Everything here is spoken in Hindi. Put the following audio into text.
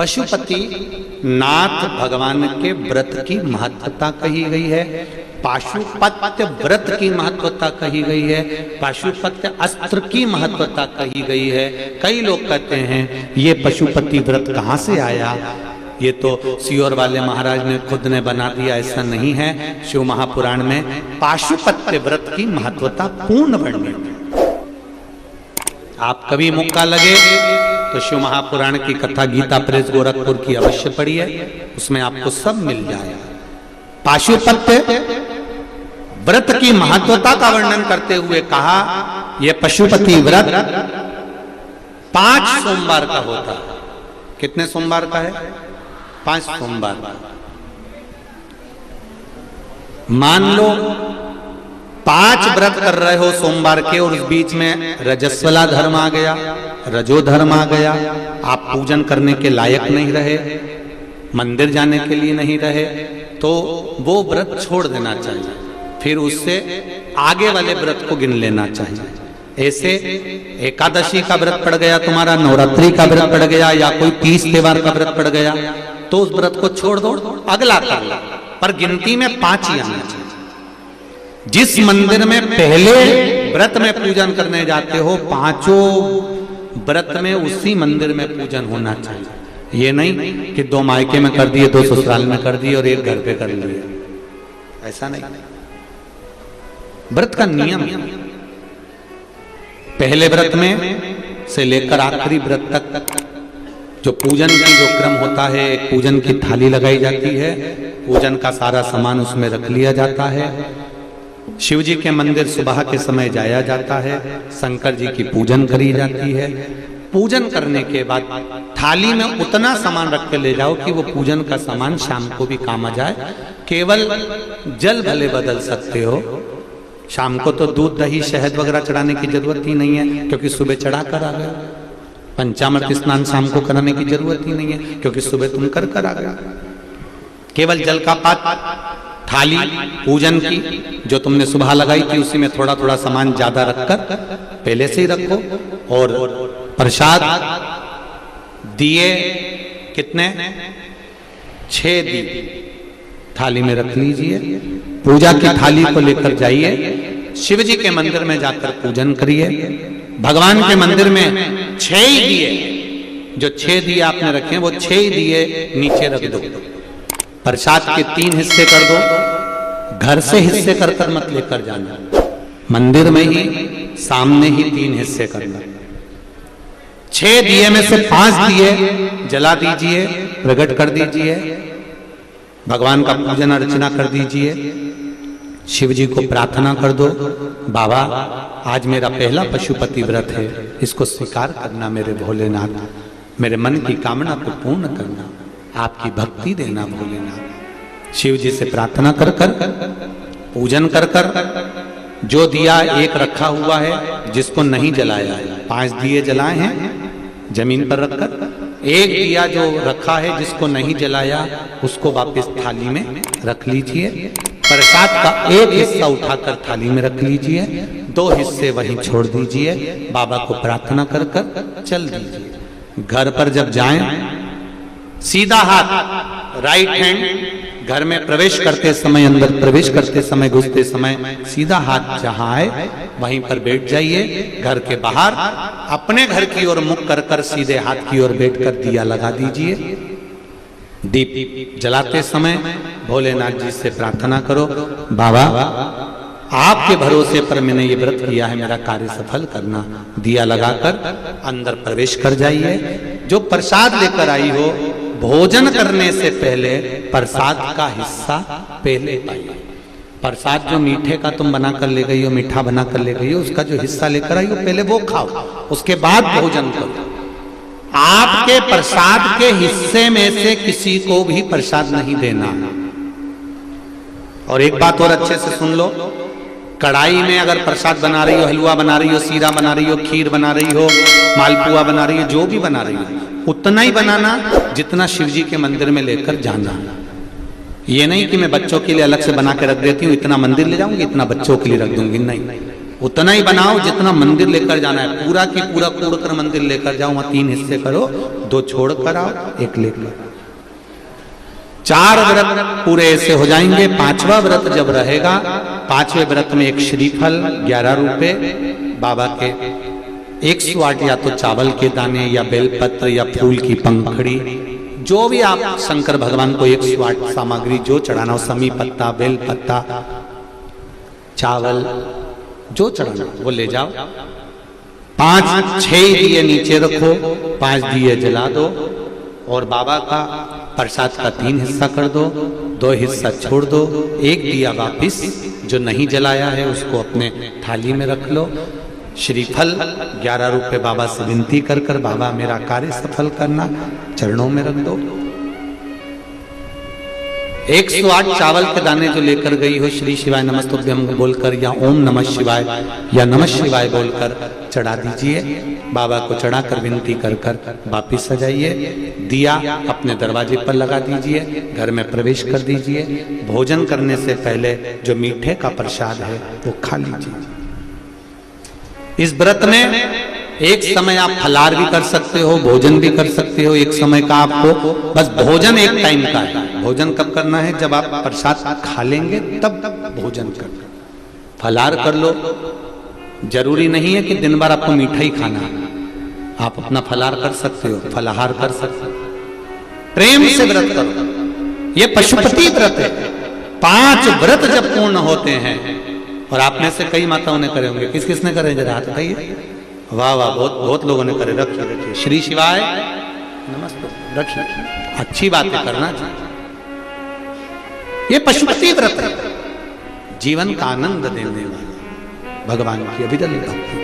पशुपति नाथ भगवान के व्रत की महत्वता कही गई है, पाशुपत्य व्रत की महत्वता कही गई है, पाशुपत्य अस्त्र की महत्वता कही गई है। कई लोग कहते हैं ये पशुपति व्रत कहाँ से आया, ये तो सियोर वाले महाराज ने खुद ने बना दिया, ऐसा नहीं है। शिव महापुराण में पाशुपत्य व्रत की महत्वता पूर्ण वर्णित है। आप कभी मौका लगे तो शिव महापुराण की कथा गीता प्रेस गोरखपुर की अवश्य पढ़िए, उसमें आपको सब मिल जाएगा। पाशुपत्य व्रत की महत्वता का वर्णन करते हुए कहा यह पशुपति व्रत 5 सोमवार का होता है। कितने सोमवार का है? 5 सोमवार का। मान लो 5 व्रत कर रहे हो सोमवार के और उस बीच में रजस्वला धर्म आ गया, रजो धर्म आ गया, आप पूजन करने के लायक नहीं रहे, मंदिर जाने के लिए नहीं रहे, तो वो व्रत छोड़ देना चाहिए, फिर उससे आगे वाले व्रत को गिन लेना चाहिए। ऐसे एकादशी का व्रत पड़ गया तुम्हारा, नवरात्रि का व्रत पड़ गया, या कोई 30 त्योहार का व्रत पड़ गया, तो उस व्रत को छोड़ दो, अगला कर लो, पर गिनती में 5 ही आना चाहिए। जिस मंदिर में पहले व्रत में पूजन करने जाते हो, 5 व्रत में उसी मंदिर में पूजन होना चाहिए। ये नहीं कि 2 मायके में कर दिए, 2 ससुराल में कर दिए और 1 घर पे कर लिए, ऐसा नहीं। व्रत का नियम है, पहले व्रत में से लेकर आखिरी व्रत तक जो पूजन की जो क्रम होता है, पूजन की थाली लगाई जाती है, पूजन का सारा सामान उसमें रख लिया जाता है, शिव जी के मंदिर सुबह के समय जाया जाता है, शंकर जी की पूजन करी जाती है। पूजन करने के बाद थाली में उतना सामान रख के ले जाओ कि वो पूजन का सामान शाम को भी काम आ जाए। केवल जल भले बदल सकते हो, शाम को तो दूध दही शहद वगैरह चढ़ाने की जरूरत ही नहीं है, क्योंकि सुबह चढ़ा कर आ गए। पंचामृत स्नान शाम को कराने की जरूरत ही नहीं है, क्योंकि सुबह तुम कर आ गए। केवल जल का पात्र, थाली पूजन की जो तुमने सुबह लगाई थी उसी में थोड़ा थोड़ा सामान ज्यादा रखकर पहले से ही रखो, और प्रसाद दिए कितने? 6 दिए थाली में रख लीजिए। पूजा की थाली को लेकर जाइए, शिव जी के मंदिर में जाकर पूजन करिए। भगवान के मंदिर में 6 ही दिए, जो 6 दिए आपने रखे वो 6 ही दिए नीचे रख दो। प्रसाद के 3 हिस्से कर दो, घर से हिस्से कर कर मत लेकर जाना, मंदिर में ही सामने ही 3 हिस्से करना। 6 दिए में से 5 दिए जला दीजिए, प्रकट कर दीजिए, भगवान का पूजन अर्चना कर दीजिए, शिव जी को प्रार्थना कर दो, बाबा आज मेरा पहला पशुपति व्रत है, इसको स्वीकार करना मेरे भोलेनाथ, मेरे मन की कामना को पूर्ण करना, आपकी भक्ति देना भोलेनाथ। शिव जी से प्रार्थना कर कर पूजन कर कर जो दिया एक रखा हुआ है, जिसको नहीं जलाया, 5 दिए जलाए हैं जमीन पर रखकर, 1 दिया जो रखा है जिसको नहीं जलाया उसको वापस थाली में रख लीजिए। प्रसाद का 1 हिस्सा उठाकर थाली में रख लीजिए, 2 हिस्से वहीं छोड़ दीजिए, बाबा को प्रार्थना कर कर चल दीजिए। घर पर जब जाएं, सीधा हाथ राइट हैंड घर में प्रवेश करते समय, अंदर प्रवेश करते समय, घुसते समय सीधा हाथ जहां आए वहीं पर बैठ जाइए। घर के बाहर अपने घर की ओर मुख कर कर सीधे हाथ की ओर बैठकर दिया लगा दीजिए। दीप जलाते समय भोलेनाथ जी से प्रार्थना करो, बाबा आपके भरोसे पर मैंने ये व्रत किया है, मेरा कार्य सफल करना। दिया लगाकर अंदर प्रवेश कर जाइए। जो प्रसाद लेकर आई हो, भोजन करने से पहले प्रसाद का हिस्सा पहले पाइए। प्रसाद जो मीठे का तुम बना कर ले गई हो, मीठा बना कर ले गई हो, उसका जो हिस्सा लेकर आई हो पहले वो खाओ, उसके बाद भोजन करो। आपके प्रसाद के हिस्से में से किसी को भी प्रसाद नहीं देना। और एक बात और अच्छे से सुन लो, कढ़ाई में अगर प्रसाद बना रही हो, हलवा बना रही हो, सीरा बना रही हो, खीर बना रही हो, मालपुआ बना रही हो, जो भी बना रही हो, उतना ही बनाना जितना शिव जी के मंदिर में लेकर जाना। ये नहीं कि मैं बच्चों के लिए अलग से बना के रख देती हूँ, इतना मंदिर ले जाऊंगी, इतना बच्चों के लिए रख दूंगी, नहीं। उतना ही बनाओ जितना मंदिर लेकर जाना है, पूरा की पूरा कूड़ कर मंदिर लेकर जाओ, वहां 3 हिस्से करो, 2 छोड़ कर आओ, 1 लेकर। 4 व्रत पूरे ऐसे हो जाएंगे। 5वां व्रत जब रहेगा, 5वें व्रत में 1 श्रीफल 11 रुपए, बाबा के 108 या तो चावल के दाने या बेलपत्र या फूल की पंखड़ी, जो भी आप शंकर भगवान को 108 सामग्री जो चढ़ाना हो, समी पत्ता, बेल पत्ता, चावल, जो चढ़ाना वो ले जाओ। 5-6 दिए नीचे रखो, 5 दिए जला दो और बाबा का प्रसाद का 3 हिस्सा कर दो, 2 हिस्सा छोड़ दो, 1 दिया वापिस जो नहीं जलाया है उसको अपने थाली में रख लो। श्रीफल 11 रुपए बाबा से विनती कर कर, बाबा मेरा कार्य सफल करना, चरणों में रख दो। 108 चावल के दाने जो लेकर गई हो, श्री शिवाय नमस्तुभ्यं बोलकर या ओम नमः शिवाय या नमः शिवाय बोलकर चढ़ा दीजिए। बाबा को चढ़ाकर विनती कर कर वापिस सजाइए। दिया अपने दरवाजे पर लगा दीजिए, घर में प्रवेश कर दीजिए। भोजन करने से पहले जो मीठे का प्रसाद है वो खा लीजिए। इस व्रत में एक समय आप फलार भी कर सकते हो, भोजन भी कर सकते हो। एक समय का आपको बस भोजन एक टाइम का है। भोजन कब करना है? जब आप प्रसाद खा लेंगे तब भोजन करना। फलार कर लो, जरूरी नहीं है कि दिन भर आपको मीठा ही खाना है, आप अपना फलार कर सकते हो, फलाहार कर सकते हो। प्रेम से व्रत करो, ये पशुपति व्रत है। 5 व्रत जब पूर्ण होते हैं, और आप में से कई माताओं ने करे होंगे, किस किस ने करे जरा हाथ उठाइए। वाह वाह, बहुत बहुत लोगों ने करे। रखिए रखिए, श्री शिवाय नमस्ते, रखिए। अच्छी बातें करना चाहिए। ये पशुपति व्रत है, जीवन का आनंद देने वाला, भगवान की अभिदल भक्ति।